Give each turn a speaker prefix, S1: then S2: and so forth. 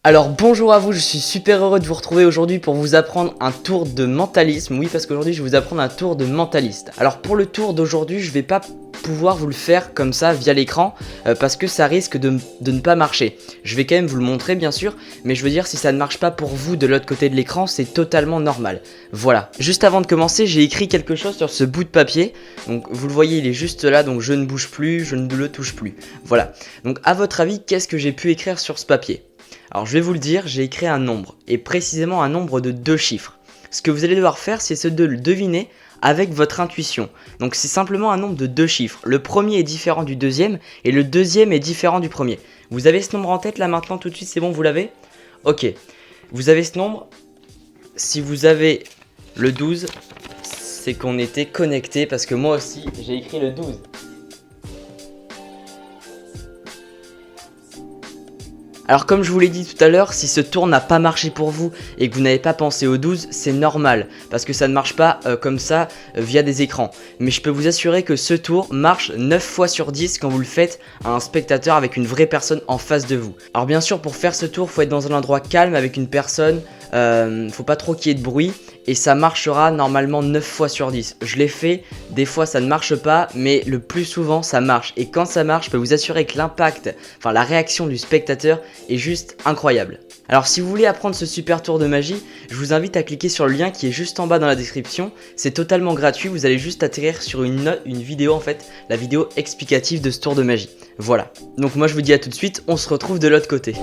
S1: Alors bonjour à vous, je suis super heureux de vous retrouver aujourd'hui pour vous apprendre un tour de mentalisme. Oui, parce qu'aujourd'hui je vais vous apprendre un tour de mentaliste. Alors pour le tour d'aujourd'hui, je vais pas pouvoir vous le faire comme ça via l'écran parce que ça risque de ne pas marcher. Je vais quand même vous le montrer bien sûr, mais je veux dire si ça ne marche pas pour vous de l'autre côté de l'écran, c'est totalement normal. Voilà, juste avant de commencer, j'ai écrit quelque chose sur ce bout de papier. Donc vous le voyez, il est juste là, donc je ne bouge plus, je ne le touche plus. Voilà, donc à votre avis, qu'est-ce que j'ai pu écrire sur ce papier ? Alors je vais vous le dire, j'ai écrit un nombre, et précisément un nombre de 2 chiffres. Ce que vous allez devoir faire, c'est de le deviner avec votre intuition. Donc c'est simplement un nombre de 2 chiffres. Le premier est différent du deuxième, et le deuxième est différent du premier. Vous avez ce nombre en tête là maintenant tout de suite, c'est bon, vous l'avez ? Ok, vous avez ce nombre. Si vous avez le 12, c'est qu'on était connecté, parce que moi aussi j'ai écrit le 12. Alors comme je vous l'ai dit tout à l'heure, si ce tour n'a pas marché pour vous et que vous n'avez pas pensé au 12, c'est normal, parce que ça ne marche pas comme ça via des écrans. Mais je peux vous assurer que ce tour marche 9 fois sur 10 quand vous le faites à un spectateur avec une vraie personne en face de vous. Alors bien sûr, pour faire ce tour, faut être dans un endroit calme avec une personne, faut pas trop qu'il y ait de bruit, et ça marchera normalement 9 fois sur 10. Je l'ai fait, des fois ça ne marche pas, mais le plus souvent ça marche. Et quand ça marche, je peux vous assurer que l'impact, enfin la réaction du spectateur est juste incroyable. Alors si vous voulez apprendre ce super tour de magie, je vous invite à cliquer sur le lien qui est juste en bas dans la description. C'est totalement gratuit, vous allez juste atterrir sur une vidéo en fait, la vidéo explicative de ce tour de magie. Voilà, donc moi je vous dis à tout de suite, on se retrouve de l'autre côté.